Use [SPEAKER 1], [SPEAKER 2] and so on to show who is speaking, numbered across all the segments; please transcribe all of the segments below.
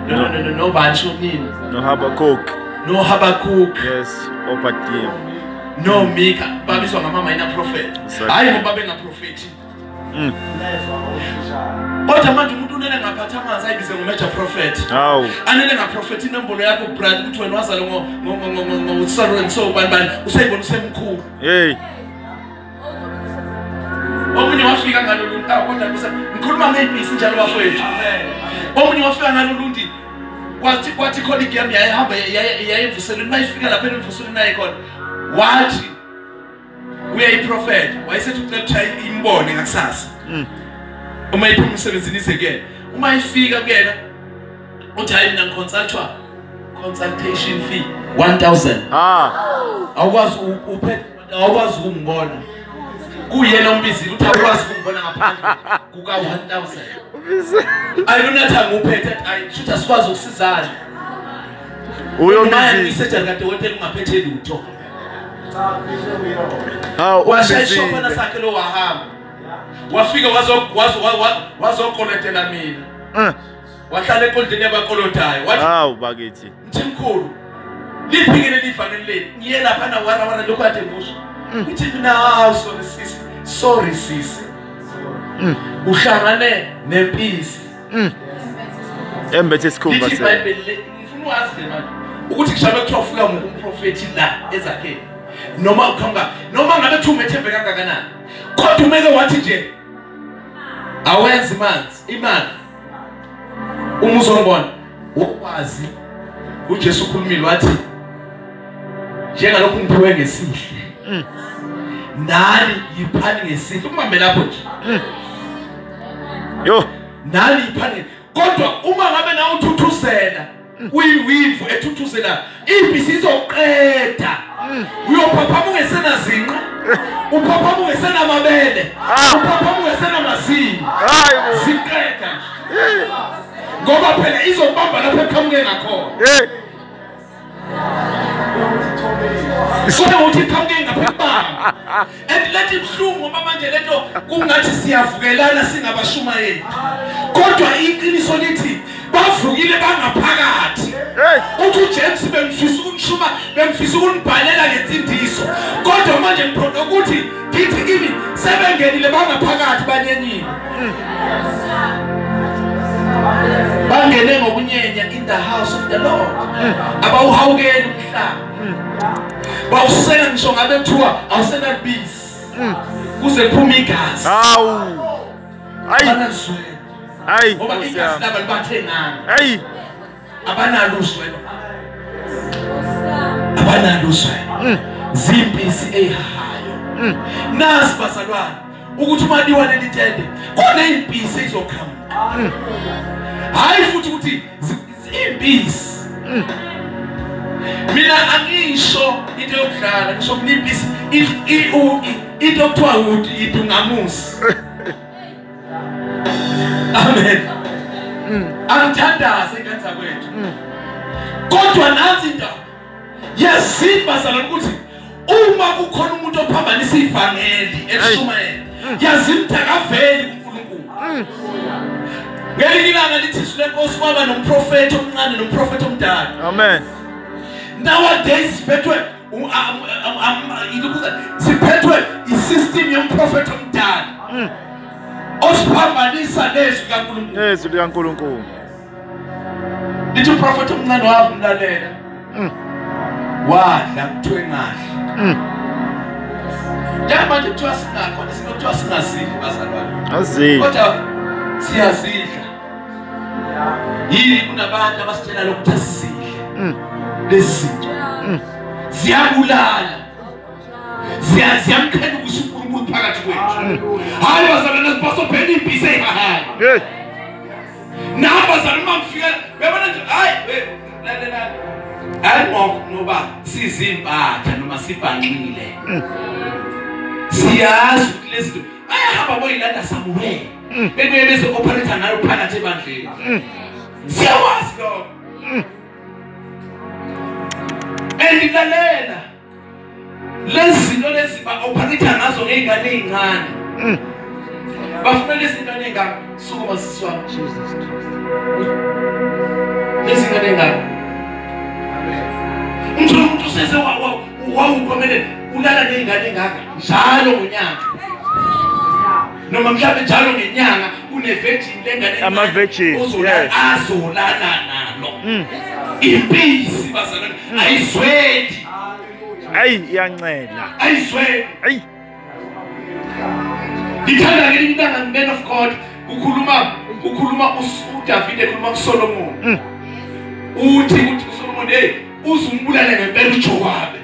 [SPEAKER 1] No Banshonini.
[SPEAKER 2] No Habakkuk.
[SPEAKER 1] No Habakkuk.
[SPEAKER 2] Yes, Obadiah.
[SPEAKER 1] No Mika. Babiswa mama ina prophet. Hayi ngoba bengaprofeti. Kodwa manje umuntu unene ngaphatha amanzi ayibize ngo-major prophet.
[SPEAKER 2] Hawu.
[SPEAKER 1] Anele ngaprofeti inombolo yakho brother ukuthi wena wazalwa ngo-so and so bani usayibona usemkhulu.
[SPEAKER 2] Hey.
[SPEAKER 1] Omunye wafika ngalolu kodwa ngikhuluma ngey'bhisi njalo bafowethu. Omunye wafika ngalolu kwathi colleague yami yayihamba yayevuselweni mayifika lapha emvuselweni naye khona wathi uyayiprofeta wayesethi ucela ukuthi imbone ngakusasa uma iphuma emsebenzini ize uma ifika kuyena uthi hayi mina ngiconsultwa consultation fee 1000 awukwazi uphethe awukwazi ukungibona kuyena umbizile uthi awukwazi ukungibona ngaphandle kuka 1000 ayinonathi nguphethe ayishuthi asikwazi ukusizana
[SPEAKER 2] uyombizile
[SPEAKER 1] isetshenziswa kadokotela ungaphethe lutho
[SPEAKER 2] washayishopana
[SPEAKER 1] sakhe lo wahamba wafika wazokolotela mina wahlala ekoloteni yabakolotayo wathi
[SPEAKER 2] bakithi
[SPEAKER 1] mthimkhulu liphikele lifanele ngiye lapha na wara lokho ade busho uthi mina sorry sisi uhlangane nempisi
[SPEAKER 2] embethe isikhumba
[SPEAKER 1] ngifuna wazi manje ukuthi kushabe kuthiwa ufika ngumprofeti la ezakheni noma ukhanga noma ngabe thi umethembe kangakanani kodwa umeke wathi nje awenzi imali umuzongibona ukwazi uJesu ukhulumile wathi njengalokhu ngiphiwe ngesihle nani yiphani ngesihle umambe lapho nje
[SPEAKER 2] yo
[SPEAKER 1] nani yiphani kodwa uma ngabe nawe uthuthuzela uyiwivu ethuthuzela ibhisi izoqeda uyophaphama ungesena zinqa uphaphama ungesena mabele uphaphama ungesena masini ziqeda ngoba phela izobamba lapho eqhamuke ngakhona Sona uthi iqhamuke ngaphambana lethi ibhlungu ngoba manje lento kungathi siyavukelana singabashumayeli kodwa iqiniso lithi bavukile bangaphakathi uthi uJames bemfisa ukunibhalela ngensindiso kodwa manje ngiphonto ukuthi ngithi kimi sebengenile bangaphakathi banyenyile bangene ngokunyenya in the house of the Lord abawuhawukeli umhlaba bawusena ngisho ngabe kuthiwa awusena bisi kuze kuphume igazi
[SPEAKER 2] hayi
[SPEAKER 1] ngoba igazi laba libathengana abanalo uswena zimpisi eyihahayo nasi bazalwane ukuthi uma liwa leli tende kone impisi izoqhamuka hayi futhi ukuthi impisi mina angisho into yokudlala ngisho impisi into okuthiwa ukuthi idungamusi amen angithandaze ngenza kwethu kodwa nansi into yazimba sala ukuthi uma kukhona umuntu ophambanisa ivangeli elishumayela yazimtha kaveli kuNkulunkulu ngelinye ilanga lithi silenkosi kwaba nomprofeti omncane nomprofeti omdala
[SPEAKER 2] amen
[SPEAKER 1] nowadays siphethwe isystem yomprofeti omdala osiphambanisa nezwi
[SPEAKER 2] likaNkulunkulu
[SPEAKER 1] lithi uprofeti omncane wavumlalela wadla kuthiwe ngadla manje kuthiwa singakhona sinokuthiwa singazidli bazalwane kodwa siyazidla yini kunabantu abasitshela lokuthi asizidle lezi zinto ziyabulala ziyamkhela ukuthi uNkulunkulu phakathi kwethu hayi bazalwane sibasophela impisi eyihahayo nabazalwane mamfika bebona nje hayi hayi ngoba sizimpatha noma sibhanqile siyazi ukuthi lezi zinto bayahamba boyilanda somewhere bebuye beze operate nayo phakathi ebandleni siyawazi lokho endilalela lezi zinto lezi ba-operate ngazo ngey'ngane ey'ncane bafuna lezi zinto ney'ngane sukuma siswami nezingane ngalo umuntu sese wawukhomele ulala nezingane ngaka njalo ngonyaka noma mhlawumbe njalo ngenyanga une virgin lengane
[SPEAKER 2] ama virgin
[SPEAKER 1] azolana nalo impisi bazalwane ayizweli
[SPEAKER 2] iyancela
[SPEAKER 1] ayizweli Ngithanda ke intanga man of God ukhuluma uDavid ekhuluma kuSolomon uthi uSolomon uzumbulala ngempela uJowabe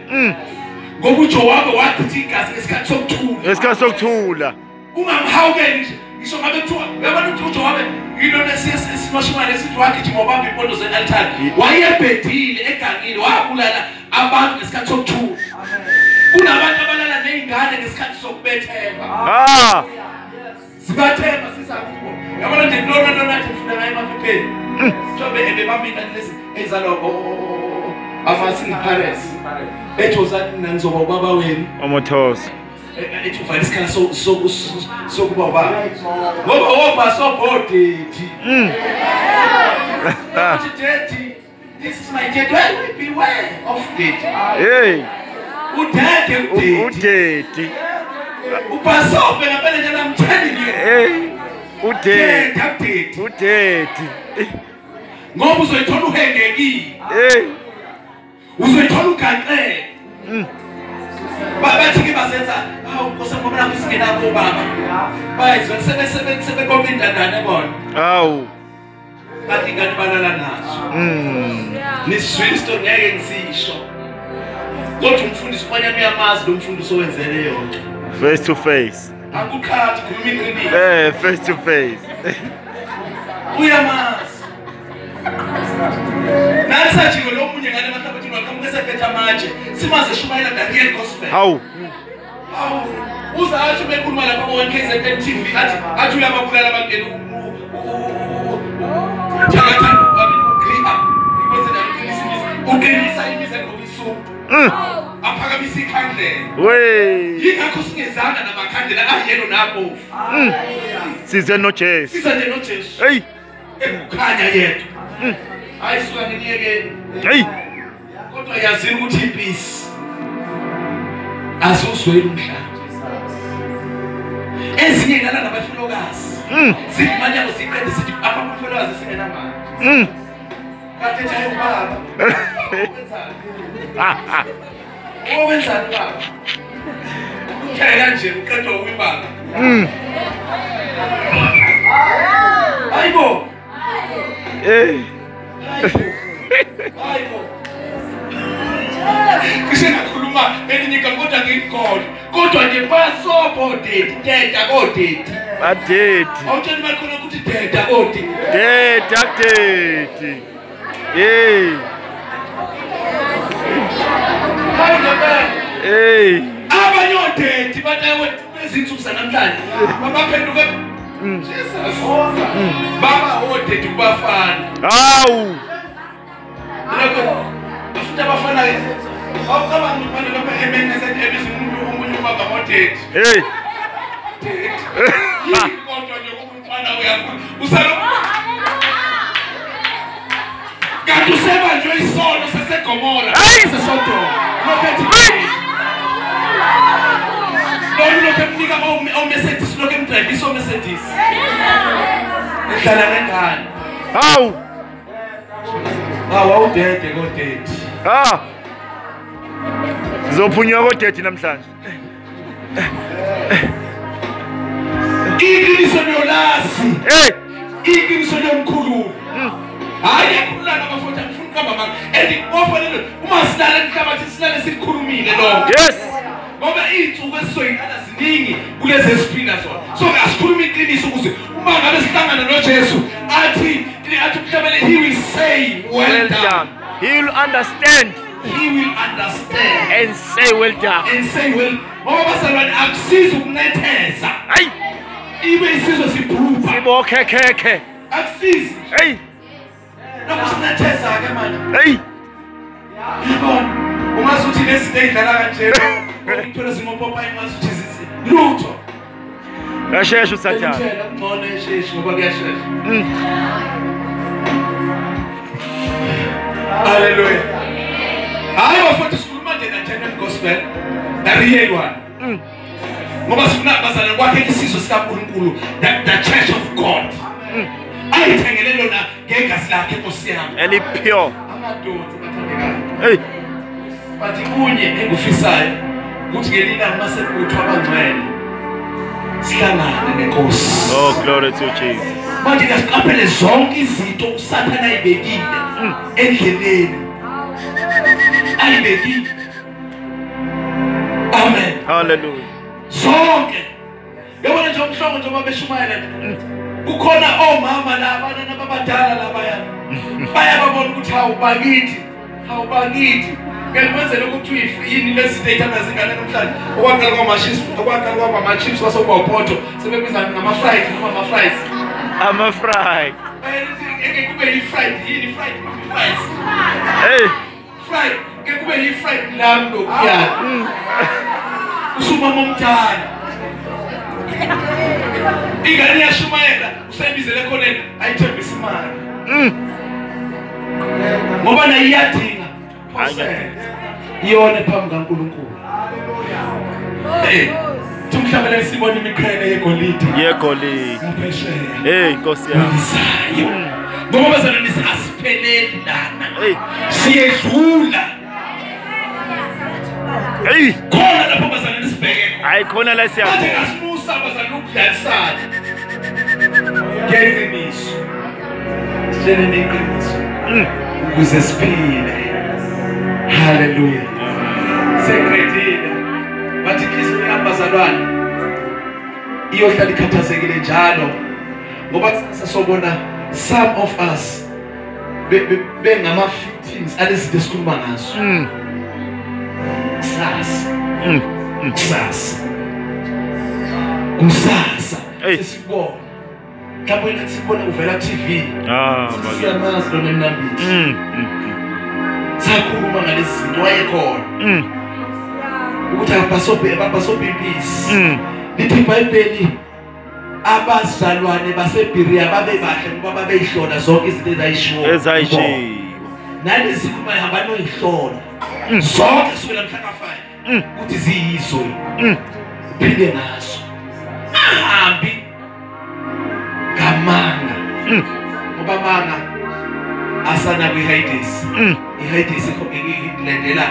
[SPEAKER 1] ngoba uJowabe wachithi igazi ngesikhathi sokuthula ungamhawukeli nje ngisho ngabe kuthiwa uyabona ukuthi uJowabe yilona siyasinoshimane sithi wagijima wabamba impondo ze-altar wayebhedile egangini wabulala abantu ngesikhathi sokuthula kunabantu abalala nezingane ngesikhathi sokubethemba sibathemba sisakubo yabona nje lona nathi ufuna ngaye emaphepheni sobe ebebamina lezi ezalo afasini Paris ethosani nangizoba ubaba wenu
[SPEAKER 2] omothosa
[SPEAKER 1] ethi ufana isikhala sokuba ubaba ngoba woba sobhodeti daddy this is my dad well beware of daddy
[SPEAKER 2] udaddy
[SPEAKER 1] upasope ngempela nje namthelile
[SPEAKER 2] udaddy
[SPEAKER 1] ngoba uzoyithola uhengekile uzoyithola uganqele bathi ke basenza Nkosi ngoba lapho singena kubaba bayizwa sebekomba indandane bona kanti ingane balala nazo niswile story ngeke ngisisho kodwa umfundisi kwanyana uyamazi lo mfundisi owenzele yonke
[SPEAKER 2] face to face
[SPEAKER 1] akukhathi khuluma iqiniso
[SPEAKER 2] face to face
[SPEAKER 1] uyamazi nasathi lo munye ngane mahlabathini waqhamuka sephetha manje simaze shumayela Daniel Gospel uza athi bekhuluma lapha ku KZN TV athi uyababulala abantwana thakathana ukugriha uqinisa imize ngobisu aphakamisa ikhandlela yingakho singezanga namakhandlela ayelo nabo
[SPEAKER 2] size no Jesu
[SPEAKER 1] ekukhanya yedwa ayisuka nginiyeke kodwa yazini ukuthi impisi azuzwe umhlaba ezinye ngala nabafelokazi zimanyako ziqede sithi apha umfelokazi singena manje kanti nje ubaba wenzani baba ukhela nje uqedwa ukwibanga hayibo Kusenakhuluma elinika kodwa ngikholwa kodwa nje basobho deda kodedi
[SPEAKER 2] badedi
[SPEAKER 1] awutshela bakhona ukuthi deda kodedi abanye odedi batawe bezinsuku zanamhlanje babaphenduka Jesus baba odedi kubafana Afuta bafana ke. Awucabanga ukuthi lapha eMNS ebiza umuntu ubaba modedi. Kodwa nje umfana uyakhula. Usalo. Kanti usebanjwe isono seseGomora seSodom. Lokethi. Lokemnika oMercedes lokemdrive isoMercedes. Ehlala nengane. Awudede kodedi.
[SPEAKER 2] Zophunywa kodedi namhlanje.
[SPEAKER 1] Iqiniso lolasi. Iqiniso lomkhulu. Hayi ekhulana bafutha ngifuna ukuhamba manje. Andikofanele uma silala emhlabathi silale sikhulumile lo.
[SPEAKER 2] Yes.
[SPEAKER 1] Ngoba izinsuku esizoyikhala ziningi kulezi esipina zona. So asikhuluma iqiniso ukuze uma ngabe sihlangana noJesu athi he will say well done.
[SPEAKER 2] He will understand.
[SPEAKER 1] He will understand
[SPEAKER 2] and say well done.
[SPEAKER 1] And say well. Ngoba basalwane akusiza ukunetheza. Ibe isizwe siphupha.
[SPEAKER 2] Sibokhekeke.
[SPEAKER 1] Akusiza. Nokusinetheza ke manje. Yibona. Ungazuthi lesi day dlala kanje. Ngithola simopopa ingazuthi zizi. Lutho.
[SPEAKER 2] Yashesha usathana.
[SPEAKER 1] Ngicela ngcono esheshe ngoba kuyashesha. Hallelujah. Hayi bafowethu sikhuluma nje na-genuine gospel the real one. Ngoba sifuna bazalwane kwakhe isizwe sikaNkulunkulu, the church of God. Ayithengele lona ngegazi lakhe Nkosi yami.
[SPEAKER 2] Eli pure.
[SPEAKER 1] Amadoda bathandekayo.
[SPEAKER 2] Hey.
[SPEAKER 1] Bathi kunye engufisayo ukuthi ngelina masekuthwa abangcwele sihlangane neNkosi.
[SPEAKER 2] Oh, glory to Jesus.
[SPEAKER 1] Manje ngasiqaphele zonke izinto uSathane ayibekile endleleni. Ayibekile. Amen.
[SPEAKER 2] Hallelujah.
[SPEAKER 1] Zonke. Yabona nje umhlongo njengoba beshumayela. Kukhona omama labana nababadala labaya. Bayababona ukuthi awubakithi. Awubakithi. Ngikwenzela ukuthi yini lestate amazingane namhlanje. Okwaqala kwama-chips wasokuba uphotho sebebiza ngama-fried noma ama-fries.
[SPEAKER 2] Ama-fried.
[SPEAKER 1] Ngeke kube yi-fried yini fried fries.
[SPEAKER 2] Hey.
[SPEAKER 1] Fried ngeke kube yi-fried lamb lokuyana. Usumama omdala. Ingane yashumayela usayibizele khona ayithembisa imali. Ngoba nayo iyadinga. Iyona phambi kaNkulunkulu. Tumhlabele sibona imiqhele yegolide.
[SPEAKER 2] Yegolide. Hey Nkosi yami.
[SPEAKER 1] Ngoba bazalwane asipheleli lana.
[SPEAKER 2] Hey.
[SPEAKER 1] Siyedlula.
[SPEAKER 2] Hey.
[SPEAKER 1] Khona lapho bazalwane sibheke khona.
[SPEAKER 2] Hayi khona la siya.
[SPEAKER 1] Manje asimusa bazalwane ukudlalisana. Ngeqiniso. Sele neqiniso. Ukuze siphile. Hallelujah. Sekretile. Bathi Kristu yambazalwane. Iyohlala ikhathazekile njalo. Ngoba sisobona some of us bengama victims alezi esikhuluma ngazo. Kusasa. Sesibona. Mhlawumbe nathi sibona uvela TV. Siyamazi lo nemnambithi. Sakhuluma ngalezi zinto wayekhona. Ukuthi abasobhebhisi. Lithi iBhayibheli abazalwane baseBerea babe bahle ngoba babeyihlola zonke izinto ezayishiwo. Nalezi zikhuluma ihamba noyihlola. Zonke kusukela mhla ka5 ukuthi ziyizo. Uphinde ngaso. Ahambi ngamanga. Ngoba manga asana kwi-Hades. I-Hades ikulendela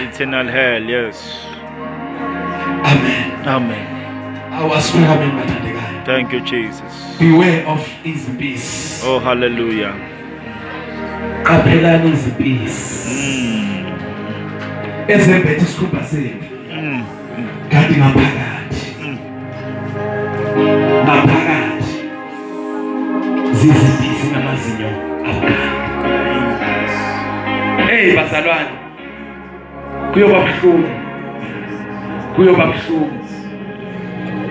[SPEAKER 2] eternal hell, yes.
[SPEAKER 1] Amen.
[SPEAKER 2] Amen.
[SPEAKER 1] Amen, bathandekayo.
[SPEAKER 2] Thank you, Jesus.
[SPEAKER 1] Beware of his peace.
[SPEAKER 2] Oh, hallelujah.
[SPEAKER 1] Qaphelani izipisi. Ezembethe isikhumba senu. Kanti ngaphakathi. Ngaphakathi. Zizipisi namazinyo abukhali. Hey bazalwane. Kuyoba buhlungu.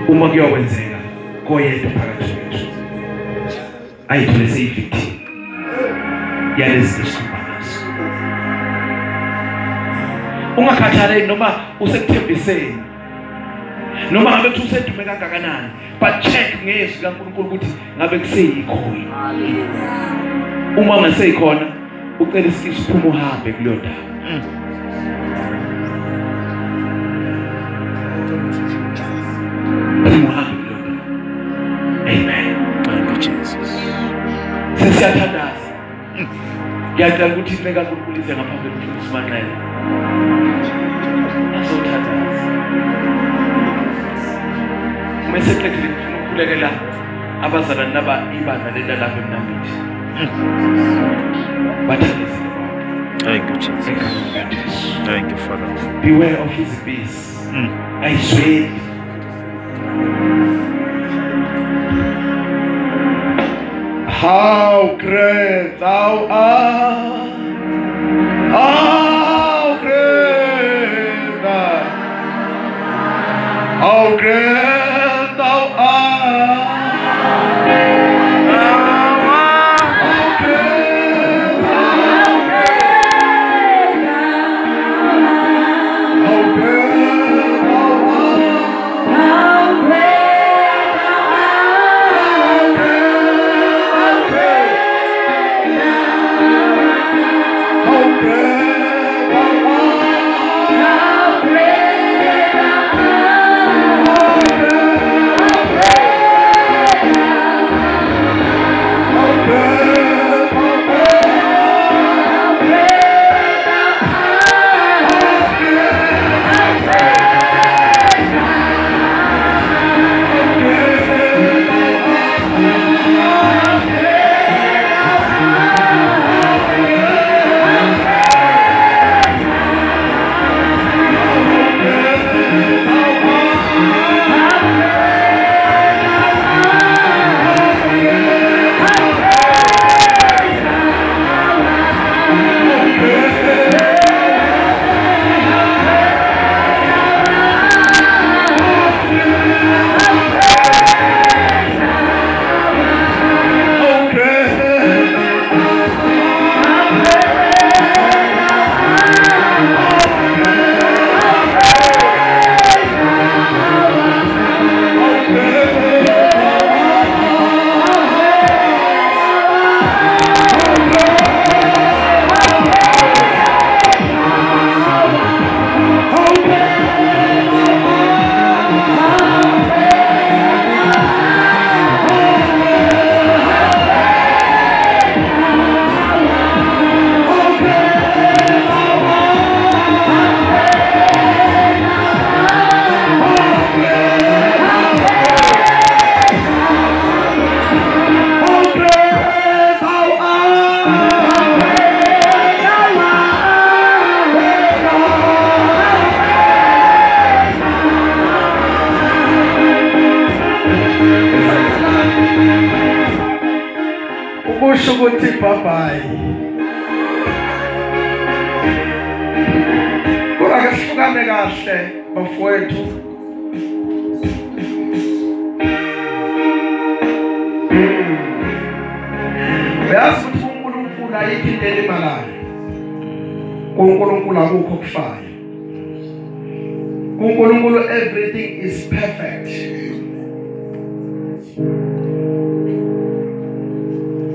[SPEAKER 1] Uma kuyokwenzeka koyedwa phakathi kwethu. Ayithole seyivictim. Yalezi isimangaliso. Ungakhathaleki noma usekuthembiseni. Noma ngabe usedume kangakanani, but check ngezwi kaNkulunkulu ukuthi ngabe kuseyikhona. Uma ngaseyikhona, ucela isiphuma uhambe kuleyo ndawo. Amen.
[SPEAKER 2] Thank you, Jesus.
[SPEAKER 1] Sesiyathandaza. Ngiyacela ukuthi sibeka kaNkulunkulu ize ngaphambi kwethu simanqele. Asothandaza. Mase xekile ukukhulekela abazalwane naba ibandla leli lapha eMnambithi. Bathandazile bonke.
[SPEAKER 2] Thank you, Jesus. Thank you, Father.
[SPEAKER 1] Beware of his peace. I swear. How great thou art! How great thou art! How great thou art!
[SPEAKER 3] ukusho ukuthi bye. Kodwa ke sihlukane kahle bafowethu. Uyazi ukuthi uNkulunkulu ayikho into elimalayo. uNkulunkulu akukho okufayo. uNkulunkulu everything is perfect.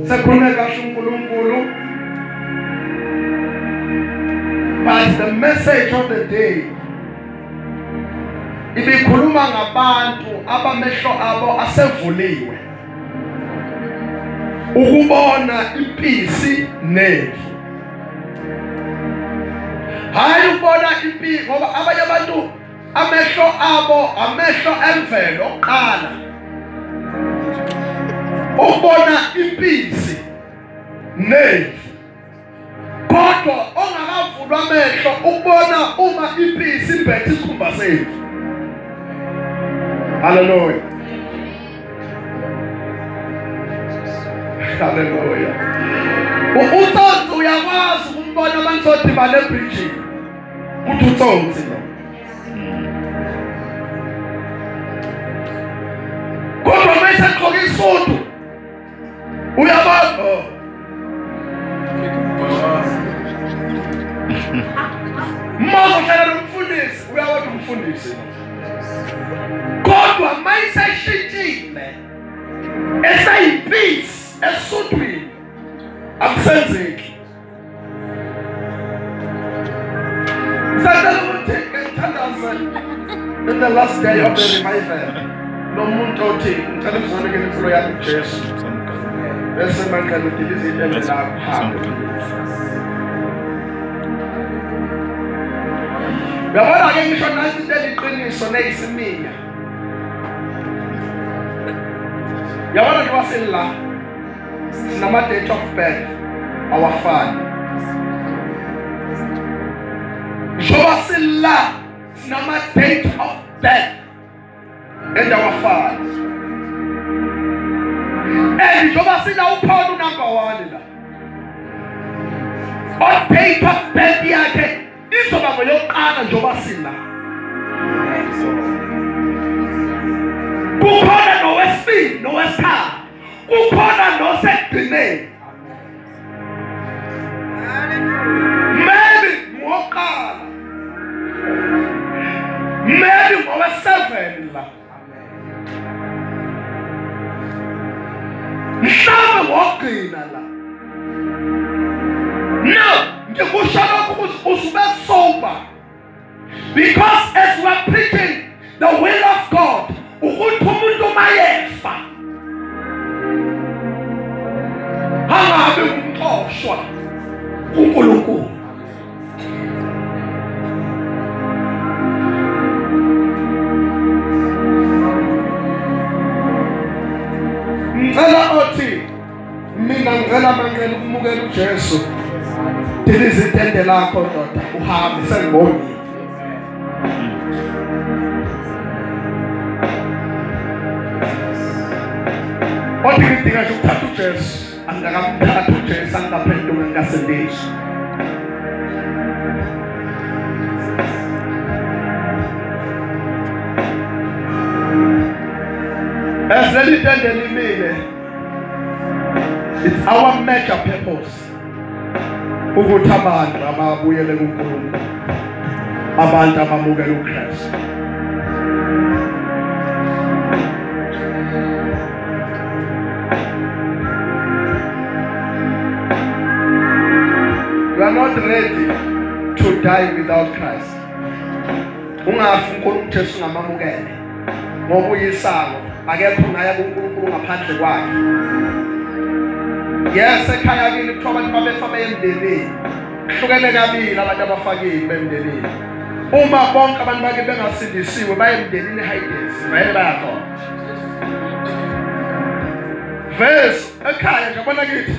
[SPEAKER 3] Sakhona kahle uNkulunkulu. But the message of the day ibikhuluma ngabantu abamehlo abo asevuliwe ukubona impisi nefu. Hayi ukubona impisi ngoba abanye abantu amehlo abo amehlo emvelo qala ukubona impisi nefu. Kodwa ongakavulwa amehlo ukubona uma impisi ibhethe isikhumba sethu. Hallelujah. Hallelujah. Uthonsi uyakwazi ukumbona abantu odibana ebridge. Uthi uthonsi lo. Kodwa mase qhoka isonto. Uyabona. Mama hlala nomfundisi, uyabona umfundisi. Kodwa mayiseshintile. Esayimpeace, esontweni. Akusenzeki. In the last day of the revival, no muntu othi ngicela ngizonike impilo yami uJesu. Bese manje ngidilize into lapha. Yabona ke ngisho nathi into eliqiniso neyisiminya. Yabona nje wasela sinama date of birth awafani. Njoba sila sinama date of birth awafani. Njoba sila uPaul number 1 la. On date of birth yakhe izoba ngoyoqala njoba sila. Kukhona nowesibili nowesithathu. Kukhona nosekugcineni. Maybe ngoqala. Maybe ngowe7 la. Mhlawumbe ngogcina la. No, ngikusho lokho usube sober. Because as we are preaching the will of God, ukuthi umuntu mayefa angabe umxoshwa kuNkulunkulu. Ngicela othi mina ngicela mangcela ukumukela uJesu. Dilize itende lakho ndoda uhambe sengiboni. Othi ngidinga nje ukuthatha uJesu, angakamthatha uJesu angaphenduka ngasendishi. Eselitende limile. It's our major purpose. Ukuthi abantu ababuyele kuNkulunkulu. Abantu abamukela uKristu. You are not ready to die without Christ. Ungafi uNkulunkulu Jesu ngamamukele. Ngoba uyisalo akekho ngaya kuNkulunkulu ngaphandle kwakhe. Yes, ekhaya kini kuthiwa abantu babefa bemndenini. Kuhlukene kabili abantu abafakile bemndenini. Uma bonke abantu bake bengasindisiwe baye emndenini Hades, vele bayakhona. Verse ekhaya ngabona kithi.